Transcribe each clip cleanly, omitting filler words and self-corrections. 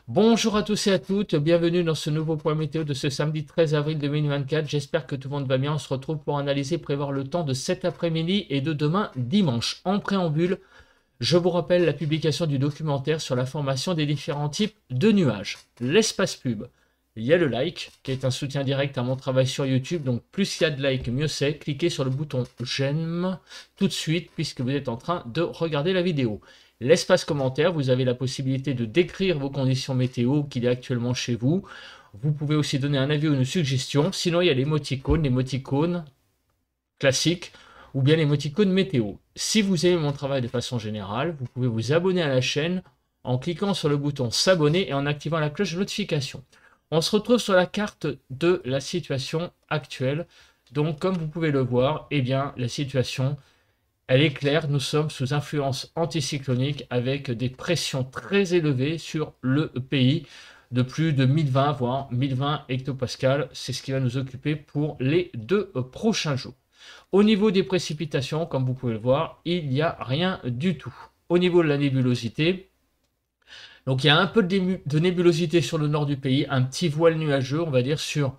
Bonjour à tous et à toutes, bienvenue dans ce nouveau point météo de ce samedi 13 avril 2024. J'espère que tout le monde va bien. On se retrouve pour analyser et prévoir le temps de cet après-midi et de demain dimanche. En préambule, je vous rappelle la publication du documentaire sur la formation des différents types de nuages. L'espace pub, il y a le like qui est un soutien direct à mon travail sur YouTube. Donc plus il y a de likes, mieux c'est. Cliquez sur le bouton j'aime tout de suite puisque vous êtes en train de regarder la vidéo. L'espace commentaire, vous avez la possibilité de décrire vos conditions météo qu'il y a actuellement chez vous. Vous pouvez aussi donner un avis ou une suggestion. Sinon, il y a l'émoticône classique ou bien l'émoticône météo. Si vous aimez mon travail de façon générale, vous pouvez vous abonner à la chaîne en cliquant sur le bouton s'abonner et en activant la cloche de notification. On se retrouve sur la carte de la situation actuelle. Donc, comme vous pouvez le voir, eh bien, la situation elle est claire, nous sommes sous influence anticyclonique avec des pressions très élevées sur le pays de plus de 1020 voire 1020 hectopascales. C'est ce qui va nous occuper pour les 2 prochains jours. Au niveau des précipitations, comme vous pouvez le voir, il n'y a rien du tout. Au niveau de la nébulosité, donc il y a un peu de nébulosité sur le nord du pays, un petit voile nuageux, on va dire, sur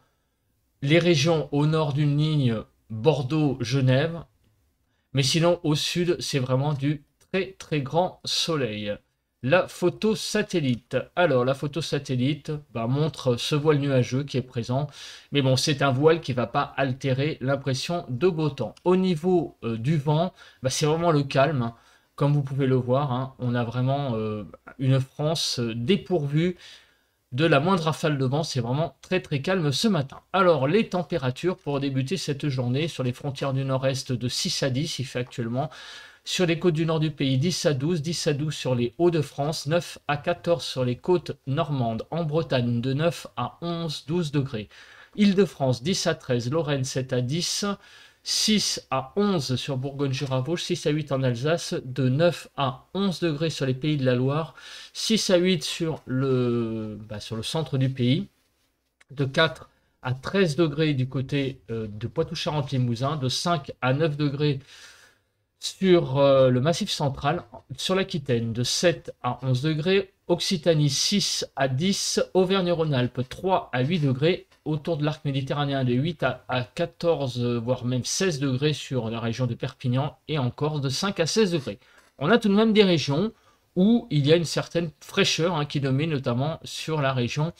les régions au nord d'une ligne Bordeaux-Genève. Mais sinon, au sud, c'est vraiment du très grand soleil. La photo satellite. Alors, la photo satellite montre ce voile nuageux qui est présent. Mais bon, c'est un voile qui ne va pas altérer l'impression de beau temps. Au niveau du vent, c'est vraiment le calme. Hein. Comme vous pouvez le voir, hein, on a vraiment une France dépourvue de la moindre rafale de vent, c'est vraiment très calme ce matin. Alors les températures pour débuter cette journée sur les frontières du nord-est de 6 à 10, il fait actuellement sur les côtes du nord du pays 10 à 12, 10 à 12 sur les Hauts-de-France, 9 à 14 sur les côtes normandes, en Bretagne de 9 à 11, 12 degrés. Île-de-France 10 à 13, Lorraine 7 à 10, 6 à 11 sur Bourgogne-Jura-Vosges, 6 à 8 en Alsace, de 9 à 11 degrés sur les Pays de la Loire, 6 à 8 sur le centre du pays, de 4 à 13 degrés du côté de Poitou-Charentes-Limousin, de 5 à 9 degrés sur le Massif central, sur l'Aquitaine, de 7 à 11 degrés, Occitanie 6 à 10, Auvergne-Rhône-Alpes 3 à 8 degrés, autour de l'arc méditerranéen de 8 à 14, voire même 16 degrés sur la région de Perpignan et en Corse de 5 à 16 degrés. On a tout de même des régions où il y a une certaine fraîcheur qui domine notamment sur la région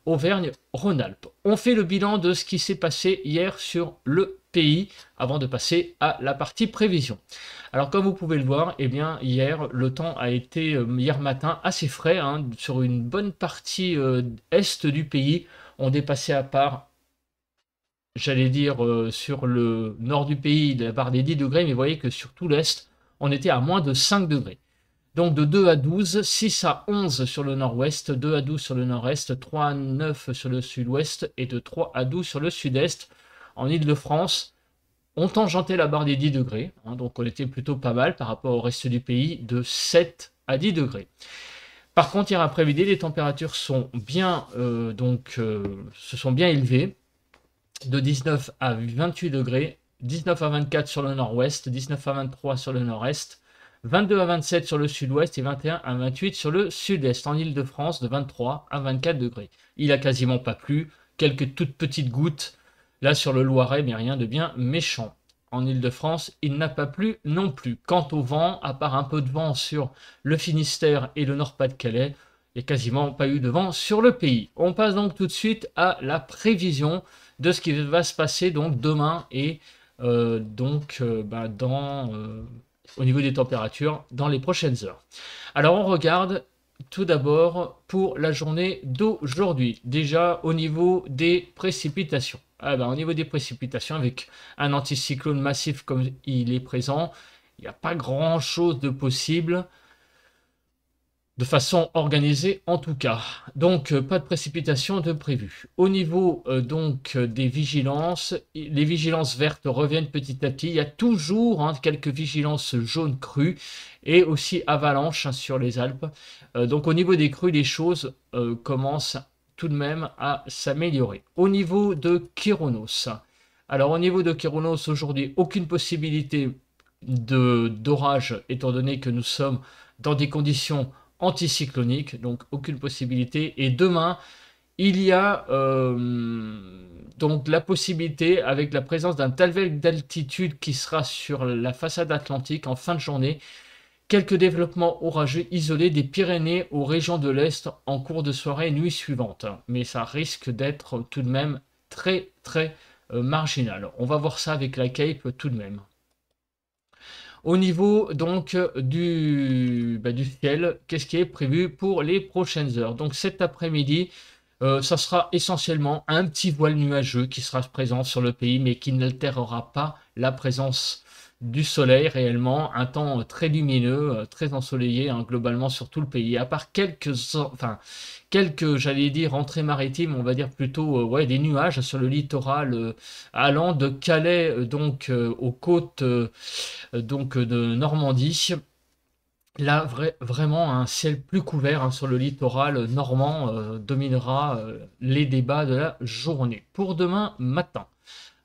Auvergne-Rhône-Alpes. On fait le bilan de ce qui s'est passé hier sur le pays avant de passer à la partie prévision. Alors comme vous pouvez le voir, eh bien hier le temps a été hier matin assez frais sur une bonne partie est du pays. On dépassait à part, j'allais dire sur le nord du pays, la barre des 10 degrés, mais vous voyez que sur tout l'est, on était à moins de 5 degrés. Donc de 2 à 12, 6 à 11 sur le nord-ouest, 2 à 12 sur le nord-est, 3 à 9 sur le sud-ouest et de 3 à 12 sur le sud-est. En Île-de-France, on tangentait la barre des 10 degrés, donc on était plutôt pas mal par rapport au reste du pays, de 7 à 10 degrés. Par contre, hier après-midi, les températures sont bien, se sont bien élevées, de 19 à 28 degrés, 19 à 24 sur le nord-ouest, 19 à 23 sur le nord-est, 22 à 27 sur le sud-ouest et 21 à 28 sur le sud-est. En Île-de-France, de 23 à 24 degrés. Il a quasiment pas plu, quelques toutes petites gouttes, là sur le Loiret, mais rien de bien méchant. En Île-de-France, il n'a pas plu non plus. Quant au vent, à part un peu de vent sur le Finistère et le Nord-Pas-de-Calais, il n'y a quasiment pas eu de vent sur le pays. On passe donc tout de suite à la prévision de ce qui va se passer donc demain et au niveau des températures dans les prochaines heures. Alors on regarde tout d'abord pour la journée d'aujourd'hui. Déjà au niveau des précipitations. Au niveau des précipitations, avec un anticyclone massif comme il est présent, il n'y a pas grand chose de possible de façon organisée en tout cas. Donc pas de précipitation de prévu. Au niveau des vigilances, les vigilances vertes reviennent petit à petit. Il y a toujours quelques vigilances jaunes crues et aussi avalanches sur les Alpes. Donc au niveau des crues, les choses commencent tout de même à s'améliorer. Au niveau de Kyronos, alors au niveau de Kyronos aujourd'hui, aucune possibilité d'orage étant donné que nous sommes dans des conditions anticyclonique, donc aucune possibilité. Et demain, il y a donc la possibilité, avec la présence d'un tel vague d'altitude qui sera sur la façade atlantique en fin de journée, quelques développements orageux isolés des Pyrénées aux régions de l'Est en cours de soirée et nuit suivante. Mais ça risque d'être tout de même très marginal. On va voir ça avec la Cape tout de même. Au niveau donc du ciel, qu'est-ce qui est prévu pour les prochaines heures? Donc cet après-midi, ça sera essentiellement un petit voile nuageux qui sera présent sur le pays, mais qui n'altérera pas la présence du soleil réellement. Un temps très lumineux, très ensoleillé hein, globalement sur tout le pays, à part quelques, j'allais dire, entrées maritimes, on va dire plutôt ouais, des nuages sur le littoral allant de Calais aux côtes de Normandie. Là, vraiment, un ciel plus couvert hein, sur le littoral normand dominera les débats de la journée. Pour demain matin.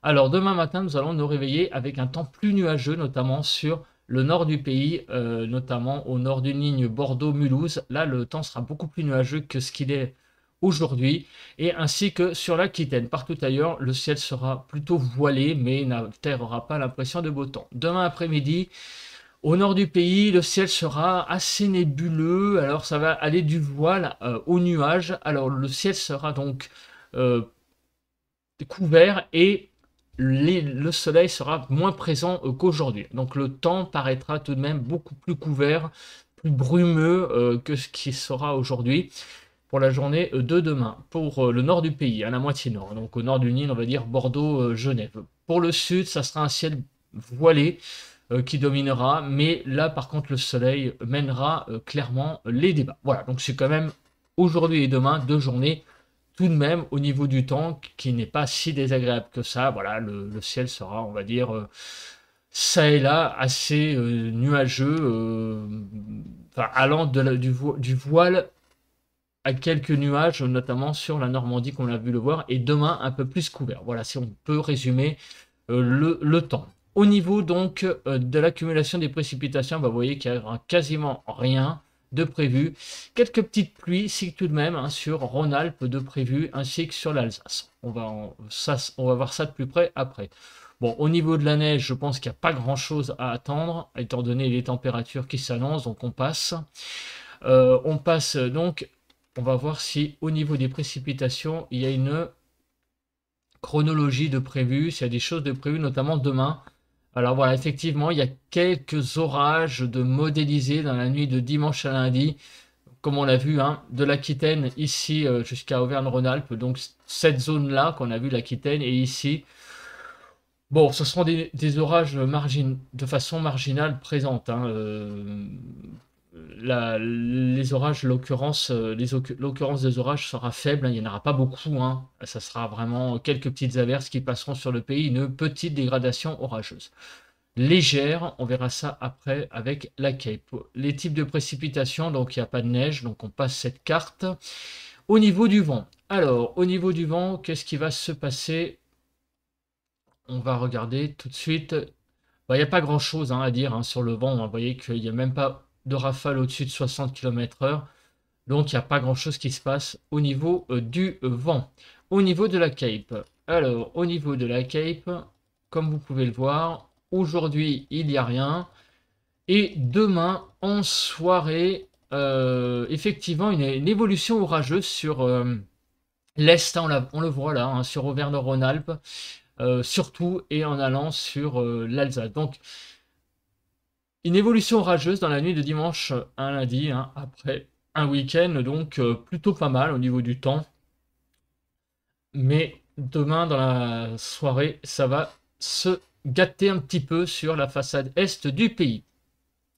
Alors, demain matin, nous allons nous réveiller avec un temps plus nuageux, notamment sur le nord du pays, notamment au nord d'une ligne Bordeaux-Mulhouse. Là, le temps sera beaucoup plus nuageux que ce qu'il est aujourd'hui, et ainsi que sur l'Aquitaine. Partout ailleurs, le ciel sera plutôt voilé, mais n'altérera pas l'impression de beau temps. Demain après-midi, au nord du pays, le ciel sera assez nébuleux, alors ça va aller du voile au nuage. Alors le ciel sera donc couvert et le soleil sera moins présent qu'aujourd'hui. Donc le temps paraîtra tout de même beaucoup plus couvert, plus brumeux que ce qui sera aujourd'hui pour la journée de demain. Pour le nord du pays, à la moitié nord, donc au nord du Nil, on va dire Bordeaux-Genève. Pour le sud, ça sera un ciel voilé qui dominera, mais là par contre le soleil mènera clairement les débats. Voilà, donc c'est quand même aujourd'hui et demain 2 journées tout de même au niveau du temps qui n'est pas si désagréable que ça. Voilà, le ciel sera, on va dire, ça et là assez nuageux, allant du voile à quelques nuages, notamment sur la Normandie qu'on a vu le voir, et demain un peu plus couvert. Voilà, si on peut résumer le temps. Au niveau donc de l'accumulation des précipitations, vous voyez qu'il n'y a quasiment rien de prévu. Quelques petites pluies, si tout de même, hein, sur Rhône-Alpes de prévu, ainsi que sur l'Alsace. On va voir ça de plus près après. Bon, au niveau de la neige, je pense qu'il n'y a pas grand-chose à attendre, étant donné les températures qui s'annoncent, donc on passe. Donc, on va voir si au niveau des précipitations, il y a une chronologie de prévu, s'il y a des choses de prévues, notamment demain. Alors voilà, effectivement, il y a quelques orages de modélisés dans la nuit de dimanche à lundi, comme on l'a vu, hein, de l'Aquitaine ici jusqu'à Auvergne-Rhône-Alpes, donc cette zone-là qu'on a vu, l'Aquitaine, et ici. Bon, ce seront des orages de façon marginale présente. Hein, les orages, l'occurrence des orages sera faible, hein, il n'y en aura pas beaucoup, hein, ça sera vraiment quelques petites averses qui passeront sur le pays, une petite dégradation orageuse. Légère, on verra ça après avec la Cape. Les types de précipitations, donc il n'y a pas de neige, donc on passe cette carte. Au niveau du vent, alors au niveau du vent, qu'est-ce qui va se passer? On va regarder tout de suite. Il n'y a pas grand-chose hein, à dire hein, sur le vent, vous voyez qu'il n'y a même pas de rafale au-dessus de 60 km/h. Donc, il n'y a pas grand-chose qui se passe au niveau du vent. Au niveau de la Cape. Alors, au niveau de la Cape, comme vous pouvez le voir, aujourd'hui, il n'y a rien. Et demain, en soirée, effectivement, une évolution orageuse sur l'Est. Hein, on le voit là, hein, sur Auvergne-Rhône-Alpes. Surtout, et en allant sur l'Alsace. Donc, une évolution orageuse dans la nuit de dimanche à lundi, hein, après un week-end, donc plutôt pas mal au niveau du temps. Mais demain, dans la soirée, ça va se gâter un petit peu sur la façade est du pays.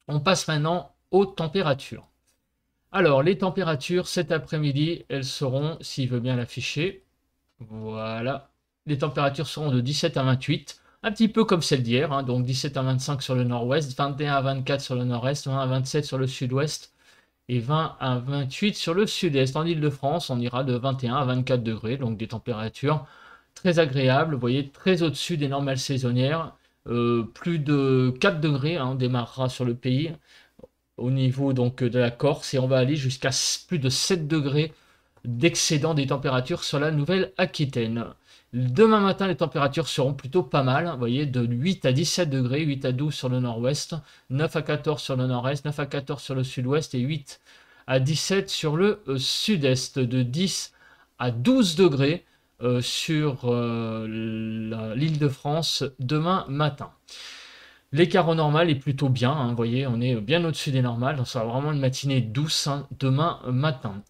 On passe maintenant aux températures. Alors, les températures, cet après-midi, elles seront, s'il veut bien l'afficher, voilà, les températures seront de 17 à 28, un petit peu comme celle d'hier, hein, donc 17 à 25 sur le nord-ouest, 21 à 24 sur le nord-est, 20 à 27 sur le sud-ouest et 20 à 28 sur le sud-est. En Ile-de-France, on ira de 21 à 24 degrés, donc des températures très agréables, vous voyez, très au-dessus des normales saisonnières, plus de 4 degrés, hein, on démarrera sur le pays. au niveau donc de la Corse et on va aller jusqu'à plus de 7 degrés d'excédent des températures sur la Nouvelle-Aquitaine. Demain matin, les températures seront plutôt pas mal, vous voyez, de 8 à 17 degrés, 8 à 12 sur le nord-ouest, 9 à 14 sur le nord-est, 9 à 14 sur le sud-ouest et 8 à 17 sur le sud-est, de 10 à 12 degrés sur l'île de France demain matin. L'écart au normal est plutôt bien, hein, vous voyez, on est bien au-dessus des normales, donc ça va vraiment une matinée douce hein, demain matin.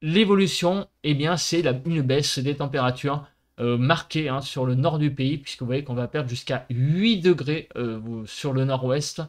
L'évolution, eh bien, c'est une baisse des températures marquée hein, sur le nord du pays, puisque vous voyez qu'on va perdre jusqu'à 8 degrés sur le nord-ouest,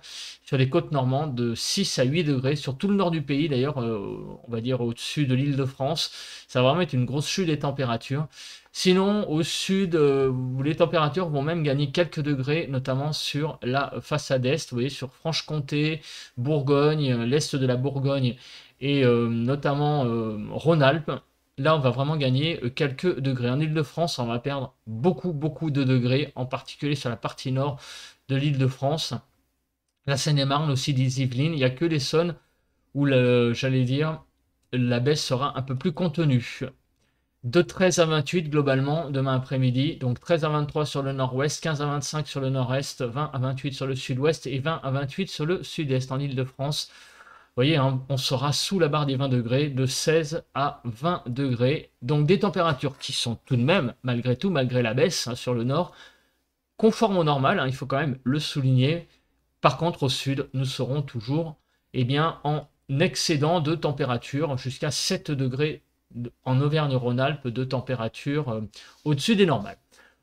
sur les côtes normandes, de 6 à 8 degrés, sur tout le nord du pays d'ailleurs, on va dire au-dessus de l'île de France. Ça va vraiment être une grosse chute des températures. Sinon, au sud, les températures vont même gagner quelques degrés, notamment sur la façade est, vous voyez, sur Franche-Comté, Bourgogne, l'est de la Bourgogne, et notamment Rhône-Alpes. Là, on va vraiment gagner quelques degrés. En Île-de-France, on va perdre beaucoup de degrés, en particulier sur la partie nord de l'Île-de-France. La Seine-et-Marne aussi, des Yvelines. Il n'y a que l'Essonne où, j'allais dire, la baisse sera un peu plus contenue. De 13 à 28 globalement demain après-midi, donc 13 à 23 sur le nord-ouest, 15 à 25 sur le nord-est, 20 à 28 sur le sud-ouest et 20 à 28 sur le sud-est en Île-de-France. Vous voyez, hein, on sera sous la barre des 20 degrés, de 16 à 20 degrés. Donc des températures qui sont tout de même, malgré tout, malgré la baisse hein, sur le nord, conformes au normal, hein, il faut quand même le souligner. Par contre, au sud, nous serons toujours eh bien, en excédent de température, jusqu'à 7 degrés en Auvergne-Rhône-Alpes de température au-dessus des normales.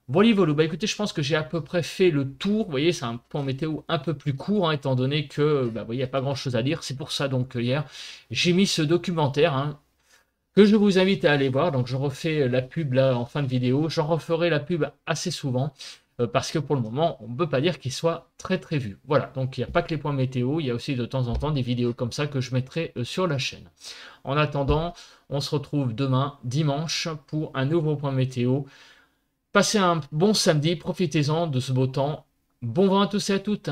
Voilà, bah écoutez, je pense que j'ai à peu près fait le tour. Vous voyez, c'est un point météo un peu plus court, hein, étant donné que, bah, vous voyez, il n'y a pas grand-chose à dire. C'est pour ça, donc, hier, j'ai mis ce documentaire, hein, que je vous invite à aller voir. Donc, je refais la pub, là, en fin de vidéo. J'en referai la pub assez souvent, parce que pour le moment, on ne peut pas dire qu'il soit très vu. Voilà, donc, il n'y a pas que les points météo. Il y a aussi, de temps en temps, des vidéos comme ça que je mettrai sur la chaîne. En attendant, on se retrouve demain, dimanche, pour un nouveau point météo. Passez un bon samedi, profitez-en de ce beau temps. Bon vent à tous et à toutes.